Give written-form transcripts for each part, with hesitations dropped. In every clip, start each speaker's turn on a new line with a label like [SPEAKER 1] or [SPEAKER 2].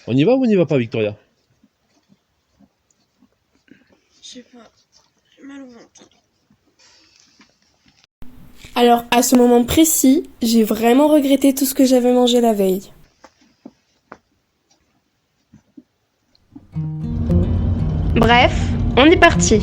[SPEAKER 1] On y va ou on n'y va pas, Victoria?
[SPEAKER 2] Je sais pas, j'ai mal au ventre.
[SPEAKER 3] Alors, à ce moment précis, j'ai vraiment regretté tout ce que j'avais mangé la veille. Bref, on est parti.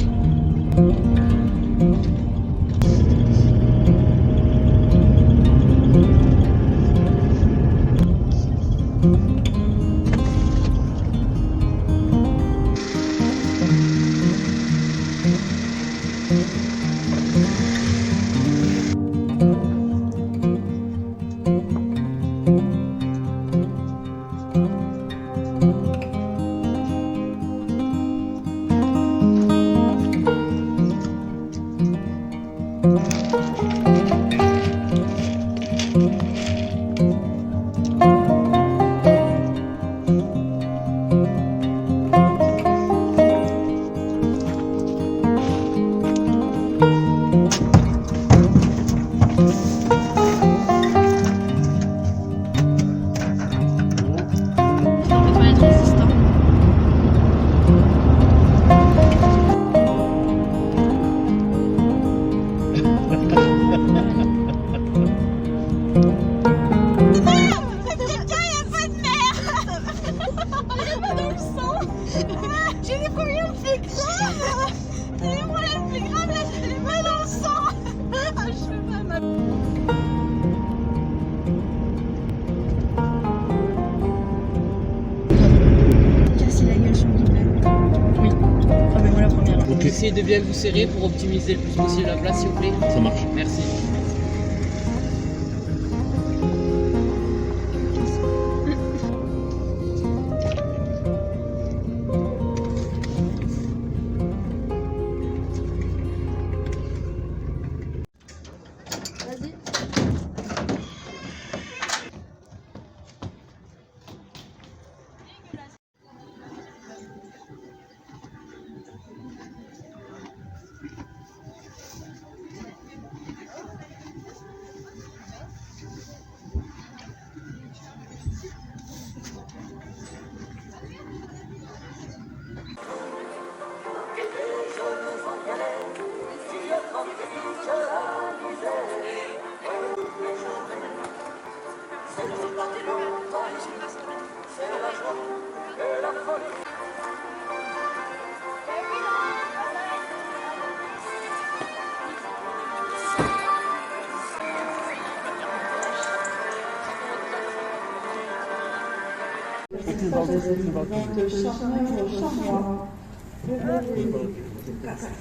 [SPEAKER 2] J'ai des problèmes plus graves. J'ai des problèmes plus graves, là j'ai des mal dans le sang. Ah, je fais pas mal. Casser la gueule sur mon père. Oui. Ah ben moi la première.
[SPEAKER 1] Ok,
[SPEAKER 4] Essayez de bien vous serrer pour optimiser le plus possible la place, s'il vous plaît.
[SPEAKER 1] ça marche.
[SPEAKER 4] Merci.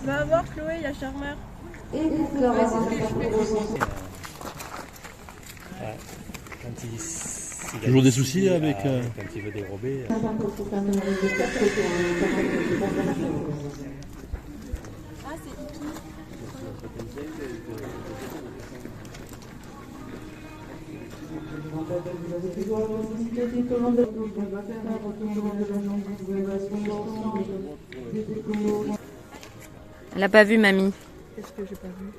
[SPEAKER 2] Va voir Chloé, il y a Charmeur.
[SPEAKER 1] Toujours des soucis avec...
[SPEAKER 5] Quand il veut dérober.
[SPEAKER 6] Elle a pas vu mamie.
[SPEAKER 4] Qu'est-ce que j'ai pas vu?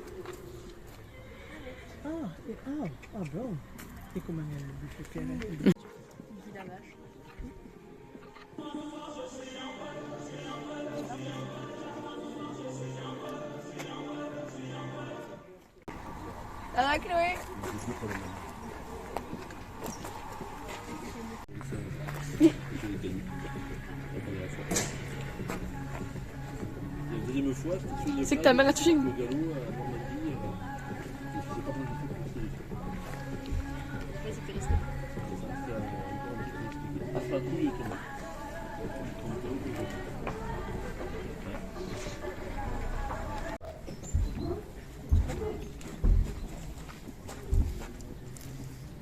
[SPEAKER 4] Bon. Et comment elle a fait qu'elle
[SPEAKER 2] Ça va Chloé?
[SPEAKER 3] C'est que ta mère a touché une...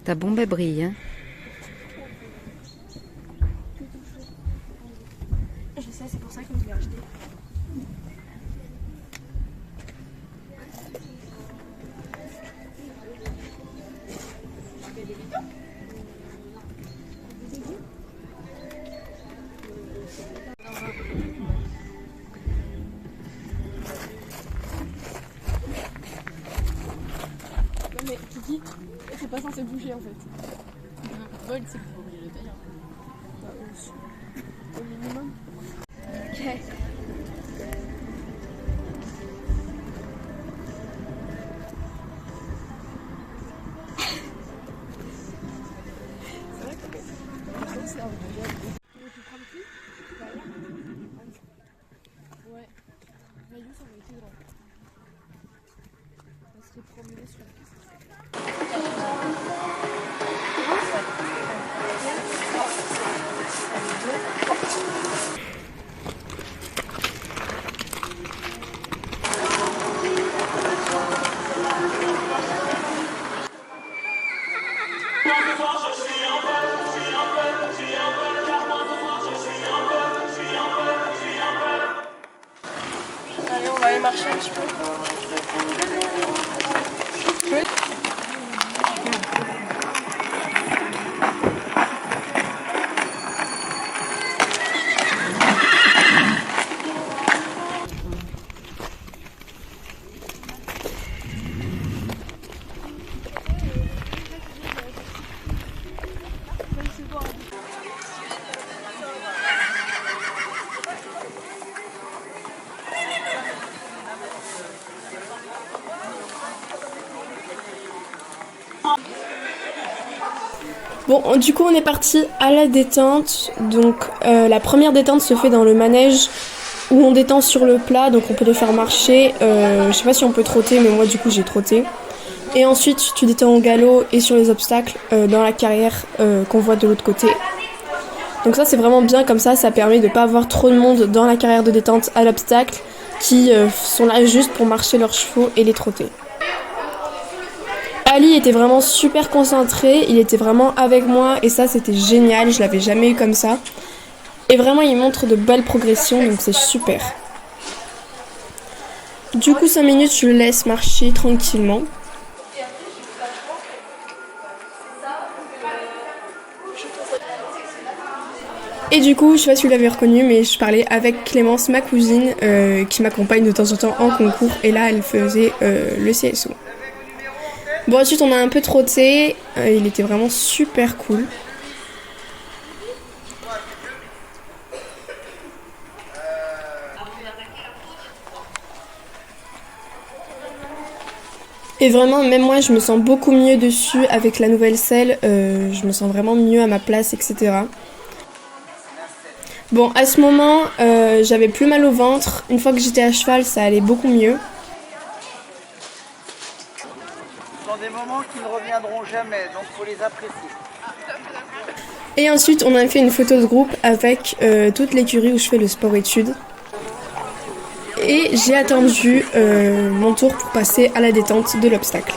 [SPEAKER 6] Ta bombe elle brille, hein.
[SPEAKER 2] Je sais, c'est pour ça que je l'ai acheté. Mais Kiki, c'est pas censé bouger en fait. Vol, c'est pour oublier le tailleur. minutes au minimum. Ok. Allez, on va aller marcher un petit peu.
[SPEAKER 3] Bon, du coup, on est parti à la détente. Donc, la première détente se fait dans le manège où on détend sur le plat. Donc, on peut le faire marcher. Je sais pas si on peut trotter, mais moi, du coup, j'ai trotté. Et ensuite, tu détends au galop et sur les obstacles dans la carrière qu'on voit de l'autre côté. Donc ça, c'est vraiment bien comme ça permet de pas avoir trop de monde dans la carrière de détente à l'obstacle qui sont là juste pour marcher leurs chevaux et les trotter. Ali était vraiment super concentré, il était vraiment avec moi et ça c'était génial, je l'avais jamais eu comme ça. Et vraiment il montre de belles progressions donc c'est super. Du coup 5 minutes je le laisse marcher tranquillement. Et du coup, je sais pas si vous l'avez reconnu, mais je parlais avec Clémence, ma cousine, qui m'accompagne de temps en temps en concours. Et là, elle faisait le CSO. Bon, ensuite, on a un peu trotté. Il était vraiment super cool. Et vraiment, même moi, je me sens beaucoup mieux dessus avec la nouvelle selle. Je me sens vraiment mieux à ma place, etc. Bon, à ce moment, j'avais plus mal au ventre. Une fois que j'étais à cheval, ça allait beaucoup mieux.
[SPEAKER 5] Ce sont des moments qui ne reviendront jamais, donc il faut les apprécier.
[SPEAKER 3] Et ensuite, on a fait une photo de groupe avec toute l'écurie où je fais le sport-études. Et j'ai attendu mon tour pour passer à la détente de l'obstacle.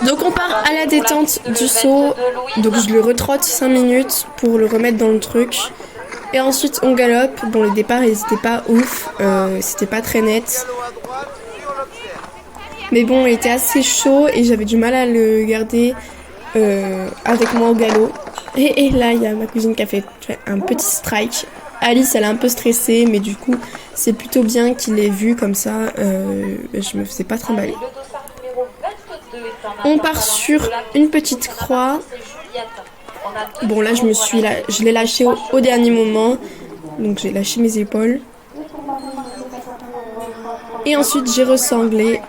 [SPEAKER 3] Donc on part à la détente du saut, donc je le retrotte 5 minutes pour le remettre dans le truc. Et ensuite on galope, bon le départ ils étaient pas ouf, c'était pas très net. Mais bon il était assez chaud et j'avais du mal à le garder avec moi au galop. Et là il y a ma cousine qui a fait un petit strike. Alice elle a un peu stressé mais du coup c'est plutôt bien qu'il l'ait vu comme ça, je me faisais pas trimballer. On part sur une petite croix. Bon là je l'ai lâché au dernier moment. Donc j'ai lâché mes épaules. Et ensuite j'ai ressemblé.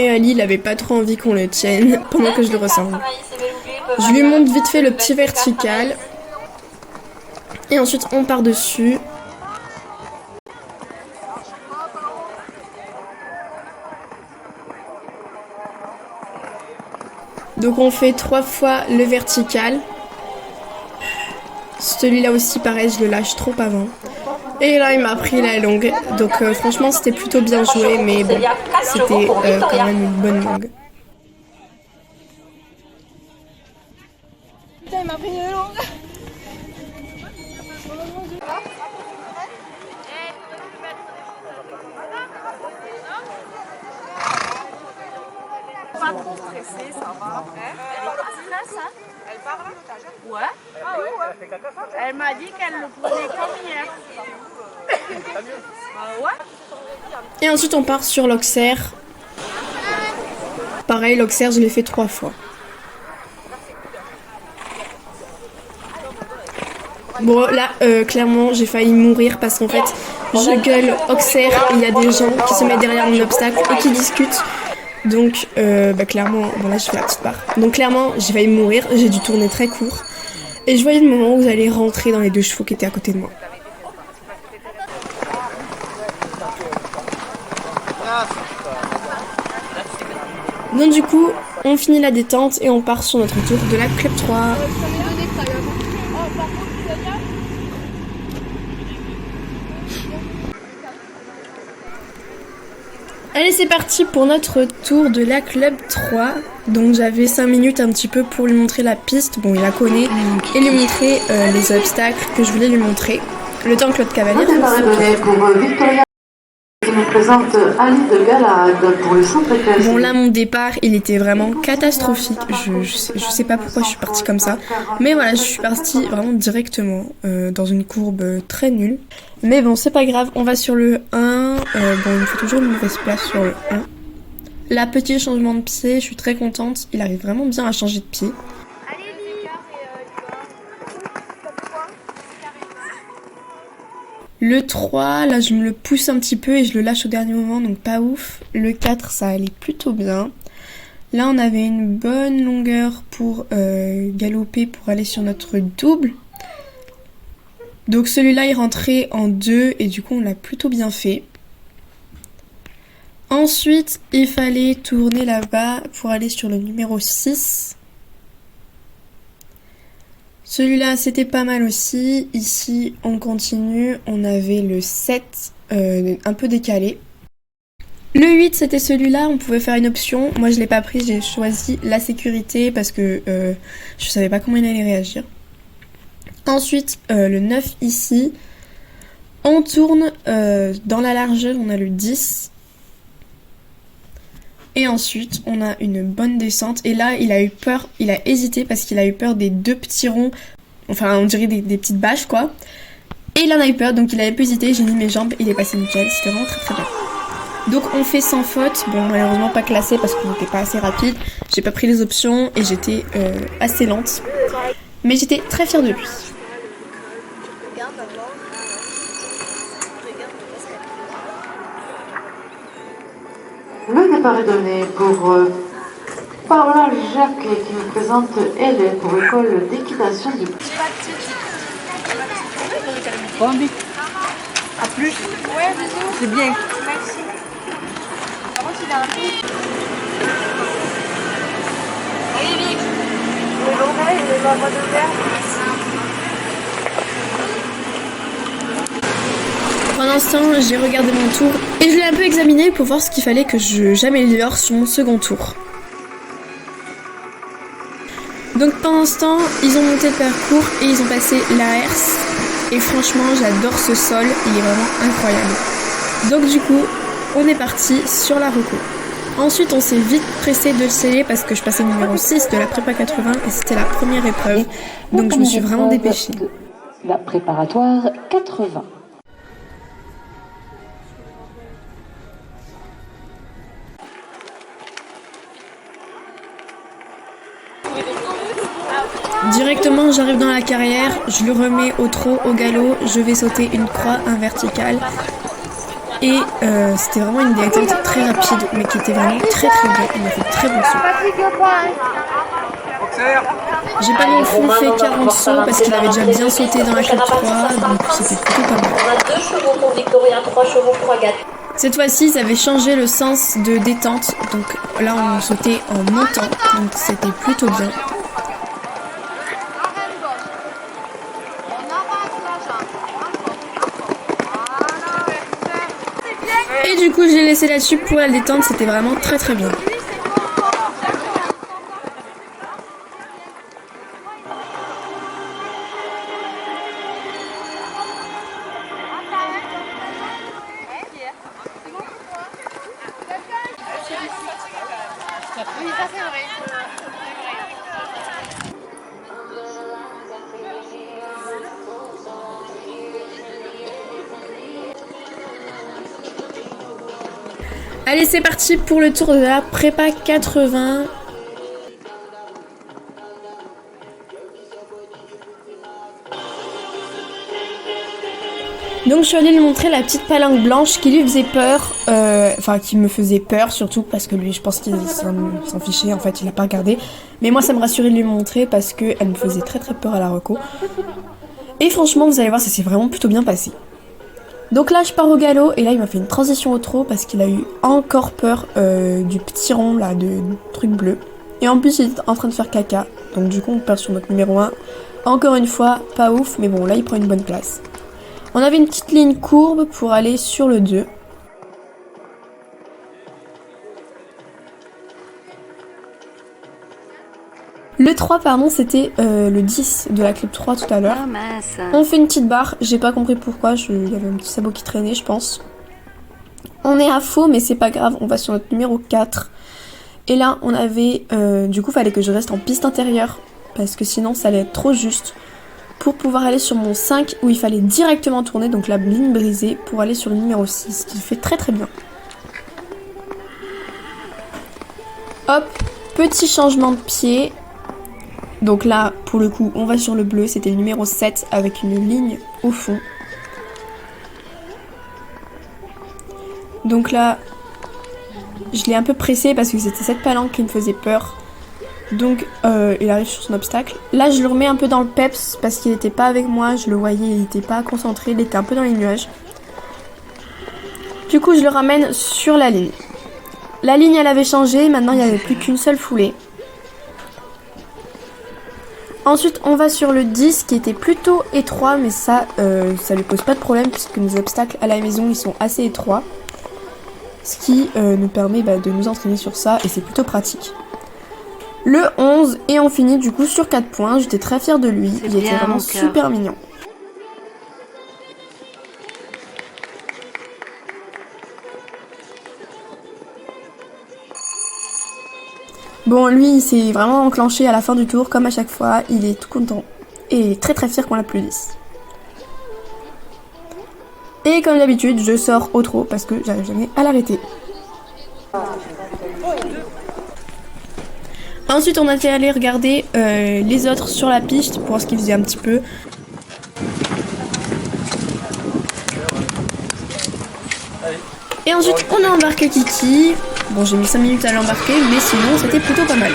[SPEAKER 3] Et Ali, il avait pas trop envie qu'on le tienne pendant que je le ressemble. Je lui montre vite fait le petit vertical. Et ensuite, on part dessus. Donc on fait 3 fois le vertical. Celui-là aussi, pareil, je le lâche trop avant. Et là, il m'a pris la longue. Donc franchement, c'était plutôt bien joué, mais bon, c'était quand même une bonne longue.
[SPEAKER 2] Putain, il m'a pris une longue. Pas trop stressée, ça va après. Elle est pas stressée, hein. Elle parle? Ouais. Ah ouais. Elle m'a dit qu'elle le prenait comme hier. Ouais.
[SPEAKER 3] Et ensuite on part sur l'Auxerre. Pareil, l'Auxerre je l'ai fait 3 fois. Bon là, clairement j'ai failli mourir parce qu'en fait je gueule Auxerre et il y a des gens qui se mettent derrière mon obstacle et qui discutent. Donc clairement, bon là je fais la petite barre. Donc clairement j'ai failli mourir, j'ai dû tourner très court. Et je voyais le moment où j'allais rentrer dans les 2 chevaux qui étaient à côté de moi. Donc du coup, on finit la détente et on part sur notre tour de la Club 3. Allez, c'est parti pour notre tour de la Club 3. Donc j'avais 5 minutes un petit peu pour lui montrer la piste, bon il la connaît, et lui montrer les obstacles que je voulais lui montrer. Le temps que Claude Cavalier
[SPEAKER 7] Je me présente Ali de Galade pour le centre équestre.
[SPEAKER 3] Bon là mon départ il était vraiment catastrophique, je sais pas pourquoi je suis partie comme ça, mais voilà je suis partie vraiment directement dans une courbe très nulle. Mais bon c'est pas grave, on va sur le 1, bon il me faut toujours une mauvaise place sur le 1. Là petit changement de pied, je suis très contente, il arrive vraiment bien à changer de pied. Le 3, là je me le pousse un petit peu et je le lâche au dernier moment, donc pas ouf. Le 4, ça allait plutôt bien. Là on avait une bonne longueur pour galoper, pour aller sur notre double. Donc celui-là il rentrait en 2 et du coup on l'a plutôt bien fait. Ensuite il fallait tourner là-bas pour aller sur le numéro 6. Celui-là, c'était pas mal aussi. Ici, on continue. On avait le 7, un peu décalé. Le 8, c'était celui-là. On pouvait faire une option. Moi, je l'ai pas pris. J'ai choisi la sécurité parce que je savais pas comment il allait réagir. Ensuite, le 9 ici. On tourne dans la largeur. On a le 10. Et ensuite, on a une bonne descente. Et là, il a eu peur, il a hésité parce qu'il a eu peur des 2 petits ronds. Enfin, on dirait des petites bâches, quoi. Et il en a eu peur, donc il a un peu hésité. J'ai mis mes jambes, il est passé nickel. C'était vraiment très très bien. Donc, on fait sans faute. Bon, malheureusement, pas classé parce qu'on n'était pas assez rapide. J'ai pas pris les options et j'étais assez lente. Mais j'étais très fière de lui.
[SPEAKER 7] Le départ est donné pour Paola Jacques qui nous présente Hélène pour l'école d'équitation du
[SPEAKER 5] Bambi. A plus.
[SPEAKER 2] Ouais, bisous.
[SPEAKER 5] C'est bien.
[SPEAKER 2] Merci. Par contre, il a un peu. Allez, vite. Le journal, il est pas moi de faire.
[SPEAKER 3] Pendant ce temps, j'ai regardé mon tour et je l'ai un peu examiné pour voir ce qu'il fallait que j'améliore sur mon second tour. Donc pendant ce temps, ils ont monté le parcours et ils ont passé l'ARS. Et franchement, j'adore ce sol, il est vraiment incroyable. Donc du coup, on est parti sur la reco. Ensuite, on s'est vite pressé de le sceller parce que je passais numéro 6 de la prépa 80 et c'était la première épreuve. Donc je me suis vraiment dépêchée.
[SPEAKER 7] La préparatoire 80.
[SPEAKER 3] Directement, j'arrive dans la carrière, je le remets au trot, au galop, je vais sauter une croix, un vertical. Et c'était vraiment une activité très rapide, mais qui était vraiment très très bien. Il a fait de très bons sauts. J'ai pas non plus fait 40 sauts parce qu'il avait déjà bien sauté dans la Club 3, donc c'était plutôt pas mal.
[SPEAKER 8] On a 2 chevaux pour Victoria, 3 chevaux pour Agathe.
[SPEAKER 3] Cette fois-ci, ils avaient changé le sens de détente, donc là on sautait en montant, donc c'était plutôt bien. Et du coup, j'ai laissé là-dessus pour la détente, c'était vraiment très très bien.
[SPEAKER 2] Oui, ça c'est vrai.
[SPEAKER 3] Allez, c'est parti pour le tour de la prépa 80. Donc je suis allée lui montrer la petite palanque blanche qui lui faisait peur, enfin qui me faisait peur surtout parce que lui je pense qu'il s'en fichait, en fait il a pas regardé. Mais moi ça me rassurait de lui montrer parce qu'elle me faisait très peur à la reco. Et franchement vous allez voir ça s'est vraiment plutôt bien passé. Donc là je pars au galop et là il m'a fait une transition au trot parce qu'il a eu encore peur du petit rond là de truc bleu. Et en plus il est en train de faire caca, donc du coup on perd sur notre numéro 1. Encore une fois pas ouf mais bon là il prend une bonne place. On avait une petite ligne courbe pour aller sur le 2. Le 3 pardon c'était le 10 de la club 3 tout à l'heure.
[SPEAKER 6] Oh mince.
[SPEAKER 3] On fait une petite barre, j'ai pas compris pourquoi, il y avait un petit sabot qui traînait je pense. On est à faux mais c'est pas grave, on va sur notre numéro 4. Et là on avait, du coup fallait que je reste en piste intérieure parce que sinon ça allait être trop juste. Pour pouvoir aller sur mon 5 où il fallait directement tourner, donc la ligne brisée, pour aller sur le numéro 6, qui fait très bien. Hop, petit changement de pied. Donc là, pour le coup, on va sur le bleu, c'était le numéro 7 avec une ligne au fond. Donc là, je l'ai un peu pressé parce que c'était cette palanque qui me faisait peur. Donc il arrive sur son obstacle. Là je le remets un peu dans le peps parce qu'il était pas avec moi, je le voyais, il était pas concentré, il était un peu dans les nuages. Du coup je le ramène sur la ligne. La ligne elle avait changé, maintenant il n'y avait plus qu'une seule foulée. Ensuite on va sur le 10 qui était plutôt étroit mais ça lui pose pas de problème puisque nos obstacles à la maison ils sont assez étroits. Ce qui nous permet de nous entraîner sur ça et c'est plutôt pratique. Le 11 et on finit du coup sur 4 points, j'étais très fière de lui, il était vraiment super mignon. Bon lui il s'est vraiment enclenché à la fin du tour comme à chaque fois, il est tout content et très fier qu'on l'applaudisse. Et comme d'habitude je sors au trot parce que j'arrive jamais à l'arrêter. Ensuite on a été allé regarder les autres sur la piste pour voir ce qu'ils faisaient un petit peu. Et ensuite on a embarqué Kiki. Bon j'ai mis 5 minutes à l'embarquer mais sinon c'était plutôt pas mal.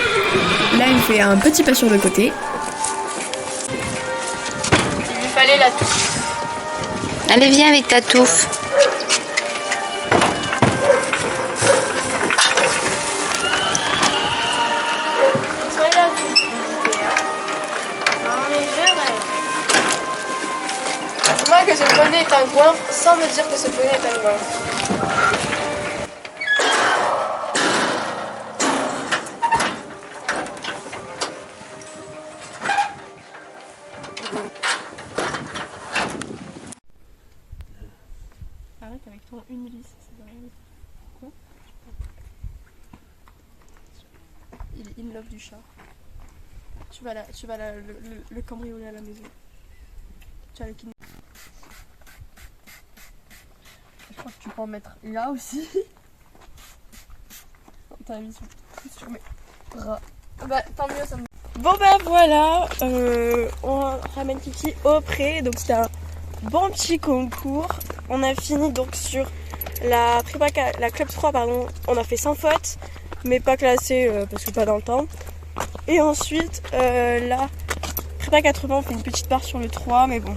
[SPEAKER 3] Là il fait un petit pas sur le côté.
[SPEAKER 2] Il lui fallait la touffe.
[SPEAKER 6] Allez viens avec ta touffe.
[SPEAKER 3] Moi que ce poney est un goinfre sans me dire que ce poney est un goinfre. Arrête avec ton une lisse, c'est de rien. Quoi? Il est in love du chat. Tu vas le cambrioler à la maison. Tu vas le kidnapper. Je crois que tu peux en mettre là aussi. T'as mis sur mes bras. Bah tant mieux ça me... Bon bah voilà, on ramène Kiki au pré, donc c'était un bon petit concours. On a fini donc sur la prépa, la club 3 pardon, on a fait 100 fautes, mais pas classé parce que pas dans le temps. Et ensuite la prépa 80 on fait une petite barre sur le 3, mais bon.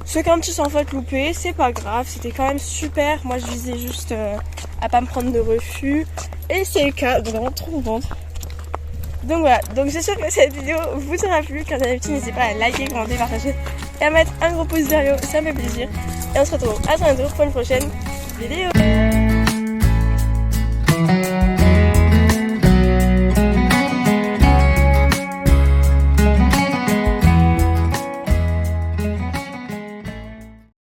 [SPEAKER 3] C'est qu'un petit sans faute loupé, c'est pas grave, c'était quand même super. Moi je visais juste à pas me prendre de refus. Et c'est le cas, donc vraiment trop contente. Donc voilà, donc j'espère que cette vidéo vous aura plu. Comme d'habitude, n'hésitez pas à liker, commenter, partager et à mettre un gros pouce vers le haut, ça me fait plaisir. Et on se retrouve à très bientôt pour une prochaine vidéo.